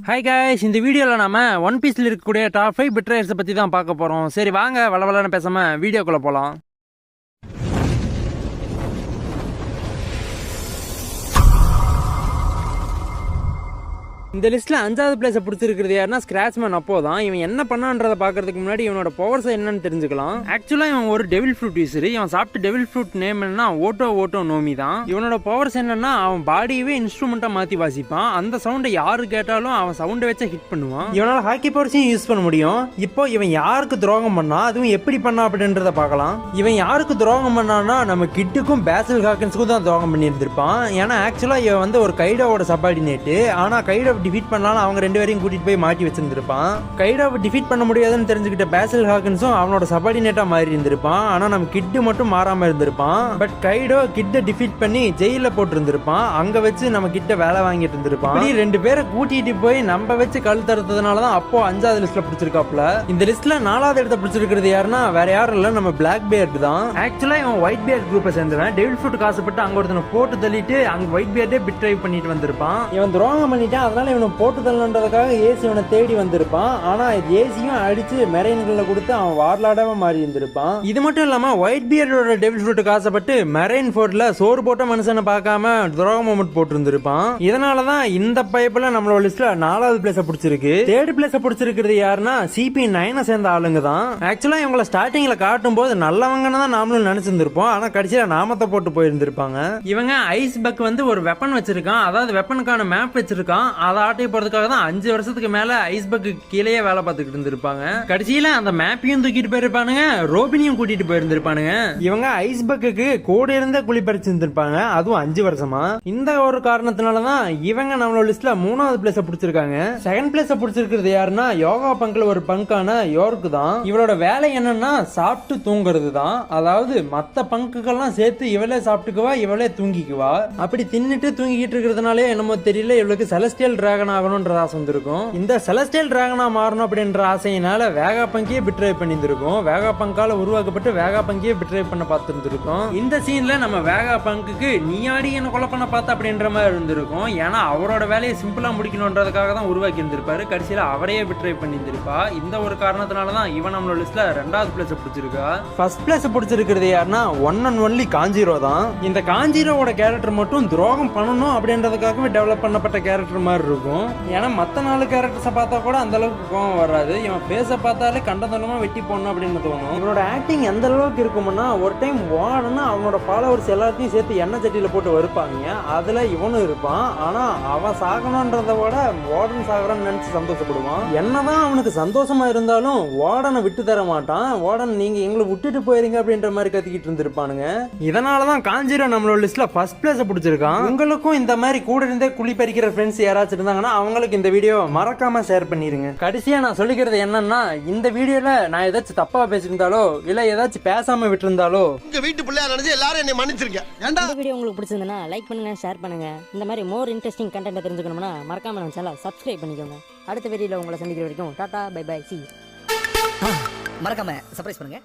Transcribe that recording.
Hi guys, இந்த வீடியோவில் நாம ஒன் பீஸில் இருக்கக்கூடிய டாப் 5 பிட்ரேயர்ஸை பற்றி தான் பார்க்க போகிறோம். சரி வாங்க வளவலன்னு பேசாமல் வீடியோக்குள்ளே போகலாம். இந்த லிஸ்ட்டில் 5வது பிளேஸை பிடிச்சிருக்கிறது யாருன்னா ஸ்கிராட்ச்மேன். அப்போ தான் இவன் என்ன பண்ணான்றதை பார்க்கறதுக்கு முன்னாடி இவனோட பவர்ஸ் என்னன்னு தெரிஞ்சுக்கலாம். ஆக்சுவலாக இவன் ஒரு டெவில் ஃப்ரூட் யூசர். இவன் சாப்பிட்டு டெவில் ஃப்ரூட் நேம் என்னன்னா ஓட்டோ நோமி தான். இவனோட பவர்ஸ் என்னன்னா அவன் பாடியவே இன்ஸ்ட்ருமெண்ட்டாக மாற்றி வாசிப்பான். அந்த சவுண்டை யாரு கேட்டாலும் அவன் சவுண்டை வச்சா ஹிட் பண்ணுவான். இவனால ஹாக்கி பவர்ஸையும் யூஸ் பண்ண முடியும். இப்போ இவன் யாருக்கு துரோகம் பண்ணா, அதுவும் எப்படி பண்ணா அப்படின்றத பார்க்கலாம். இவன் யாருக்கு துரோகம் பண்ணான்னா நம்ம கிட்டுக்கும் பேசில் ஹாக்கின்ஸுக்கும் தான் துரோகம் பண்ணி இருந்திருப்பான். ஏன்னா ஆக்சுவலாக இவன் வந்து ஒரு கைடோவோட சபார்டினேட்டு. ஆனால் கைடோ டிஃபீட் பண்ணலாம் அவங்க ரெண்டு பேரையும் கூட்டிட்டு போய் மாட்டி வச்சிருந்திருப்பான். கைடாவை டிஃபீட் பண்ண முடியாதுன்னு தெரிஞ்சுக்கிட்ட பேசில் ஹாக்கின்ஸும் அவனோட சபார்டினேட்டா மாறி இருந்திருப்பான். ஆனா நம்ம கிட்டு மட்டும் மாறாம இருந்திருப்பான். பட் கைடோ கிட்ட டிஃபீட் பண்ணி ஜெயில போட்டு இருந்திருப்பான். அங்க வச்சு நம்ம கிட்ட வேலை வாங்கிட்டு இருந்திருப்பான். ரெண்டு பேரை கூட்டிட்டு போய் நம்ம வச்சு கல் தடுத்ததுனாலதான் அப்போ 5வது லிஸ்ட்ல பிடிச்சிருக்காப்ல. இந்த லிஸ்ட்ல 4வது இடத்த பிடிச்சிருக்கிறது யாருன்னா வேற யாரும் இல்ல, நம்ம பிளாக் பியர்ட் தான். ஆக்சுவலா இவன் ஒயிட் பியர்ட் குரூப்பை சேர்ந்தவன். டெவில் ஃப்ரூட் காசுப்பட்டு அங்க ஒருத்தனை போட்டு தள்ளிட்டு அங்க ஒயிட் பியர்டே பிட் ட்ரைவ் பண்ணிட்டு வந்திருப்பான். இவன் துரோகம் பண்ணிட்டான், அதனால இவனை போட்டு தள்ளன்றதுக்காக ஏசி இவனை தேடி வந்திருப்பான். ஆனா ஏசியும் அடிச்சு மெரைன்களை கொடுத்து அவன் வார்லாடாவ மாறி இருந்திருப்பான். இது மட்டும் இல்லாம ஒயிட் பியர்டோட டெவில் ஃப்ரூட்டுக்கு ஆசைப்பட்டு மெரைன் ஃபோர்ட்ல சோறு போட்ட மனுஷனை பார்க்காம துரோக மூமெண்ட் போட்டு இருந்திருப்பான். இதனாலதான் இந்த பைப்ல நம்மளோட லிஸ்ட்ல 4வது பிளேஸ பிடிச்சிருக்கு. 3rd பிளேஸ பிடிச்சிருக்கிறது யாருன்னா CP9 சேர்ந்த ஆளுங்க தான். ஆக்சுவலா இவங்களை ஸ்டார்டிங்ல காட்டும் போது நல்லவங்கன்னு தான் நாமளும் நினைச்சிருந்திருப்போம். ஆனா கடைசியில நாமத்தை போட்டு போயிருந்திருப்பாங்க. இவங்க ஐஸ் பக் வந்து ஒரு வெப்பன் வச்சிருக்கான். அதாவது வெப்பனுக்கான மேப் வச்சிருக்கான். அதை ஆட்டை போறதுக்காக தான் 5 வருஷத்துக்கு மேல ஐஸ் பக்கு கீழே வேலை பார்த்துக்கிட்டு இருந்திருப்பாங்க. கடைசியில அந்த மேப்பையும் தூக்கிட்டு போயிருப்பானுங்க, ரோபினியும் கூட்டிட்டு போயிருந்திருப்பானுங்க. இவங்க ஐஸ் பக்குக்கு கூட இருந்த குழி பறிச்சிருந்திருப்பாங்க, அதுவும் 5 வருஷமா. இந்த ஒரு காரணத்தினாலதான் இவங்க நம்மளோட லிஸ்ட்ல 3வது பிளேஸ பிடிச்சிருக்காங்க. 2nd பிளேஸ பிடிச்சிருக்கிறது யாருன்னா யோகா பங்க்ல ஒரு பங்கான யோர்க்கு தான். இவளோட வேலை என்னன்னா சாப்பிட்டு தூங்குறது தான். அதாவது மத்த பங்குக்கெல்லாம் சேர்த்து இவளே சாப்பிட்டுக்குவா, இவளே தூங்கிக்குவா. அப்படி தின்னுட்டு தூங்கிட்டு இருக்கிறதுனாலே என்னமோ தெரியல இவளுக்கு செலஸ்டியல் டிராகன் ஆகணும்ன்ற ஆசை வந்திருக்கும். இந்த செலஸ்டியல் டிராகனா மாறணும் அப்படின்ற ஆசையினால வேகா பங்கியே பிட்ரை பண்ணியிருந்திருக்கும். வேகா பங்கால உருவாக்கப்பட்டு வேகா பங்கியே பிட்ரை பண்ண பார்த்துருந்துருக்கும். இந்த சீன்ல நம்ம வேகா பங்குக்கு நீயாடி என்ன கொலை பண்ண பார்த்த அப்படின்ற மாதிரி இருந்திருக்கும். ஏன்னா அவரோட வேலையை சிம்பிளா முடிக்கணும்ன்றதுக்காக தான் உருவாக்கி இருந்திருப்பாரு. கடைசியில அவரையே பிட்ரை பண்ணியிருந்திருப்பா. இந்த ஒரு காரணத்தினாலதான் இவன் நம்மளோட லிஸ்ட்ல 2வது பிளேஸ் பிடிச்சிருக்கா. 1st பிளேஸ் பிடிச்சிருக்கிறது யாருன்னா ஒன் அண்ட் ஒன்லி காஞ்சிரோ தான். இந்த காஞ்சிரோட கேரக்டர் மட்டும் துரோகம் பண்ணணும் அப்படின்றதுக்காகவே டெவலப் பண்ணப்பட்ட கேரக்டர் மாதிரி இருக்கும். ஏன்னா மற்ற 4 கேரக்டர்ஸை பார்த்தா கூட அந்த அளவுக்கு கோவம் வராது. இவன் பேச பார்த்தாலே கண்டதனமா வெட்டி போடணும் அப்படின்னு தோணும். இவனோட ஆக்டிங் எந்த அளவுக்கு இருக்கும்னா ஒரு டைம் வாடனா அவனோட ஃபாலோவர்ஸ் எல்லாத்தையும் சேர்த்து எண்ணெய் சட்டியில போட்டு வருப்பாங்க. அதுல இவனும் இருப்பான். ஆனா அவன் சாகணும்ன்றத விட வார்டன் சாகறான்னு நினைச்சு சந்தோஷப்படுவான். என்னதான் அவனுக்கு சந்தோஷமா இருந்தாலும் வார்டனை விட்டு தர மாட்டான். வார்டன் நீங்க எங்களை விட்டுட்டு போயிருங்க அப்படின்ற மாதிரி கத்திக்கிட்டு இருந்திருப்பானுங்க. இதனாலதான் காஞ்சிரோ நம்மளோட லிஸ்ட்ல 1st பிளேஸ் பிடிச்சிருக்கான். உங்களுக்கும் இந்த மாதிரி கூட இருந்தே குழி பறிக்கிற ஃப்ரெண்ட்ஸ் யாராச்சும் இருந்தாங்கன்னா அவங்களுக்கு இந்த வீடியோ மறக்காம ஷேர் பண்ணிருங்க. கடைசியா நான் சொல்லிக்கிறது என்னன்னா, இந்த வீடியோல நான் ஏதாச்சும் தப்பா பேசியிருந்தாலோ இல்ல ஏதாச்சும் பேசாம விட்டுருந்தாலோ உங்க வீட்டு பிள்ளையா நினைச்சு எல்லாரும் என்னை மன்னிச்சிருக்கேன். இந்த வீடியோ உங்களுக்கு பிடிச்சிருந்தா லைக் பண்ணுங்க, ஷேர் பண்ணுங்க. இந்த மாதிரி மோர் இன்ட்ரெஸ்டிங் கண்டென்ட் தெரிஞ்சுக்கணும்னா மறக்காம நம்ம சேனலை சப்ஸ்கிரைப் பண்ணிக்கோங்க. அடுத்த வீடியோல உங்களை சந்திக்கிற வரைக்கும் டாடா பை பை சி. மறக்காம சர்ப்ரைஸ் பண்ணுங்க.